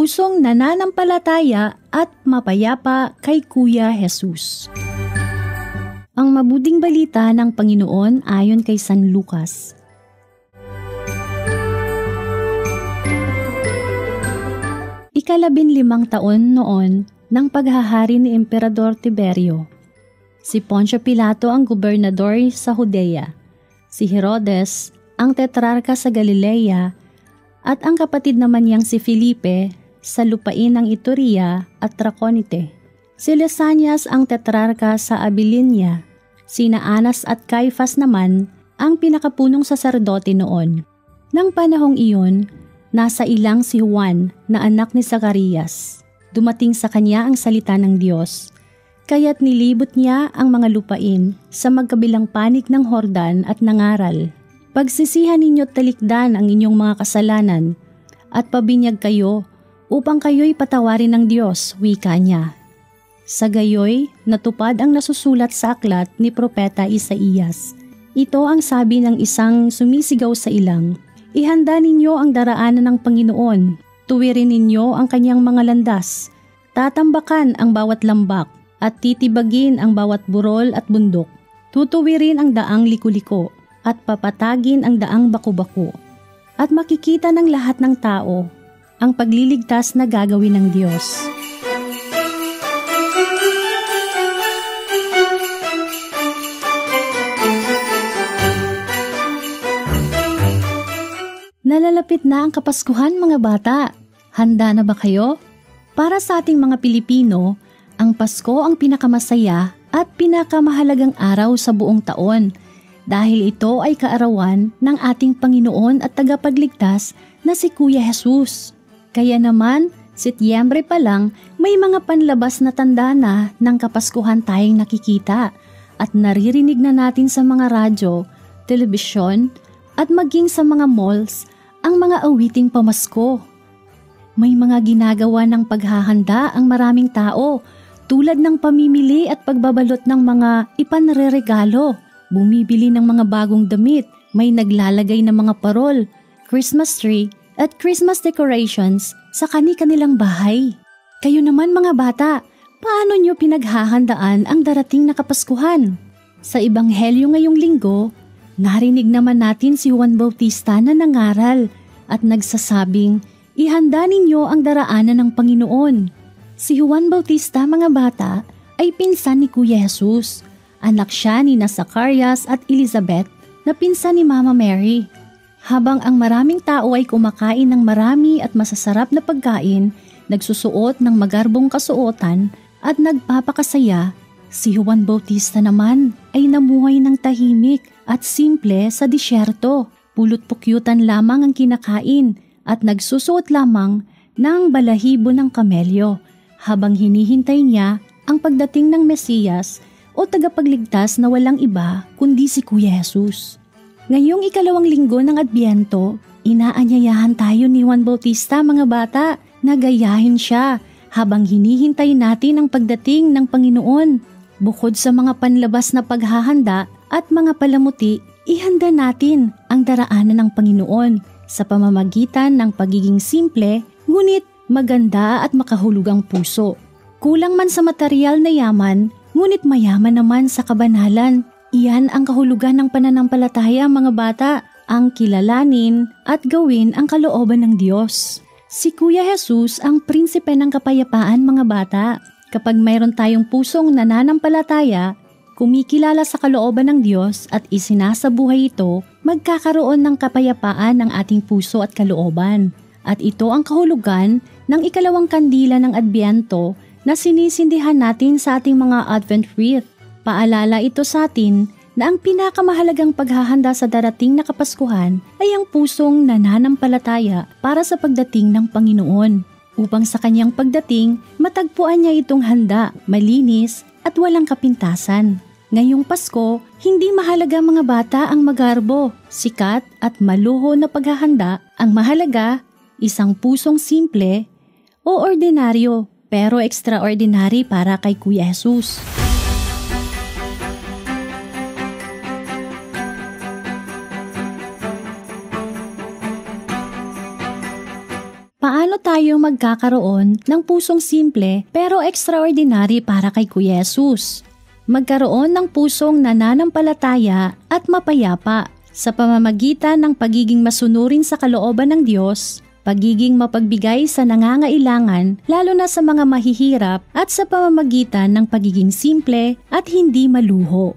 pusong nananampalataya at mapayapa kay Kuya Jesus. Ang mabuting balita ng Panginoon ayon kay San Lucas. Ika-15 taon noon ng paghahari ni Emperador Tiberio. Si Poncio Pilato ang gobernador sa Judea, si Herodes ang tetrarka sa Galilea, at ang kapatid naman niyang si Felipe sa lupain ng Iturea at Traconite. Si Lysanias ang tetrarka sa Abilinia. Sina Anas at Caifas naman ang pinakapunong saserdote noon. Nang panahong iyon, nasa ilang si Juan na anak ni Zacarias. Dumating sa kanya ang salita ng Diyos, kaya't nilibot niya ang mga lupain sa magkabilang panig ng Hordan at nangaral, "Pagsisihan ninyo't talikdan ang inyong mga kasalanan at pabinyag kayo upang kayo'y patawarin ng Diyos," wika niya. Sa gayoy, natupad ang nasusulat sa aklat ni Propeta Isaías. Ito ang sabi ng isang sumisigaw sa ilang, "Ihanda ninyo ang daraanan ng Panginoon, tuwirin ninyo ang kanyang mga landas, tatambakan ang bawat lambak, at titibagin ang bawat burol at bundok. Tutuwirin ang daang liku-liko at papatagin ang daang baku-baku. At makikita ng lahat ng tao ang pagliligtas na gagawin ng Diyos." Nalalapit na ang Kapaskuhan, mga bata. Handa na ba kayo? Para sa ating mga Pilipino, ang Pasko ang pinakamasaya at pinakamahalagang araw sa buong taon dahil ito ay kaarawan ng ating Panginoon at tagapagligtas na si Kuya Jesus. Kaya naman, Setyembre pa lang may mga panlabas na tanda na ng Kapaskuhan tayong nakikita at naririnig na natin sa mga radyo, telebisyon at maging sa mga malls ang mga awiting pamasko. May mga ginagawa ng paghahanda ang maraming tao tulad ng pamimili at pagbabalot ng mga ipanreregalo, bumibili ng mga bagong damit, may naglalagay ng mga parol, Christmas tree at Christmas decorations sa kani-kanilang bahay. Kayo naman, mga bata, paano nyo pinaghahandaan ang darating na Kapaskuhan? Sa Ebanghelyo ngayong linggo, narinig naman natin si Juan Bautista na nangaral at nagsasabing, "Ihanda ninyo ang daraanan ng Panginoon." Si Juan Bautista, mga bata, ay pinsan ni Kuya Jesus. Anak siya ni Zacarias at Elizabeth na pinsan ni Mama Mary. Habang ang maraming tao ay kumakain ng marami at masasarap na pagkain, nagsusuot ng magarbong kasuotan at nagpapakasaya, si Juan Bautista naman ay namuhay ng tahimik at simple sa disyerto. Pulot-pukyutan lamang ang kinakain at nagsusuot lamang ng balahibo ng kamelyo habang hinihintay niya ang pagdating ng Mesiyas o tagapagligtas na walang iba kundi si Kuya Jesus. Ngayong 2 linggo ng Adbyento, inaanyayahan tayo ni Juan Bautista, mga bata, na gayahin siya habang hinihintay natin ang pagdating ng Panginoon. Bukod sa mga panlabas na paghahanda at mga palamuti, ihanda natin ang daraanan ng Panginoon sa pamamagitan ng pagiging simple, ngunit maganda at makahulugang puso. Kulang man sa material na yaman, ngunit mayaman naman sa kabanalan. Iyan ang kahulugan ng pananampalataya, mga bata, ang kilalanin at gawin ang kalooban ng Diyos. Si Kuya Jesus ang prinsipe ng kapayapaan, mga bata. Kapag mayroon tayong pusong nananampalataya, kumikilala sa kalooban ng Diyos at isinasabuhay ito, magkakaroon ng kapayapaan ng ating puso at kalooban. At ito ang kahulugan ng 2 kandila ng Adbyento na sinisindihan natin sa ating mga Advent wreath. Paalala ito sa atin na ang pinakamahalagang paghahanda sa darating na Kapaskuhan ay ang pusong nananampalataya para sa pagdating ng Panginoon. Upang sa kanyang pagdating, matagpuan niya itong handa, malinis at walang kapintasan. Ngayong Pasko, hindi mahalaga, mga bata, ang magarbo, sikat at maluho na paghahanda. Ang mahalaga, isang pusong simple o ordinaryo pero extraordinary para kay Kuya Jesus. Paano tayo magkakaroon ng pusong simple pero extraordinary para kay Kuya Jesus. Magkaroon ng pusong nananampalataya at mapayapa sa pamamagitan ng pagiging masunurin sa kalooban ng Diyos, pagiging mapagbigay sa nangangailangan lalo na sa mga mahihirap at sa pamamagitan ng pagiging simple at hindi maluho.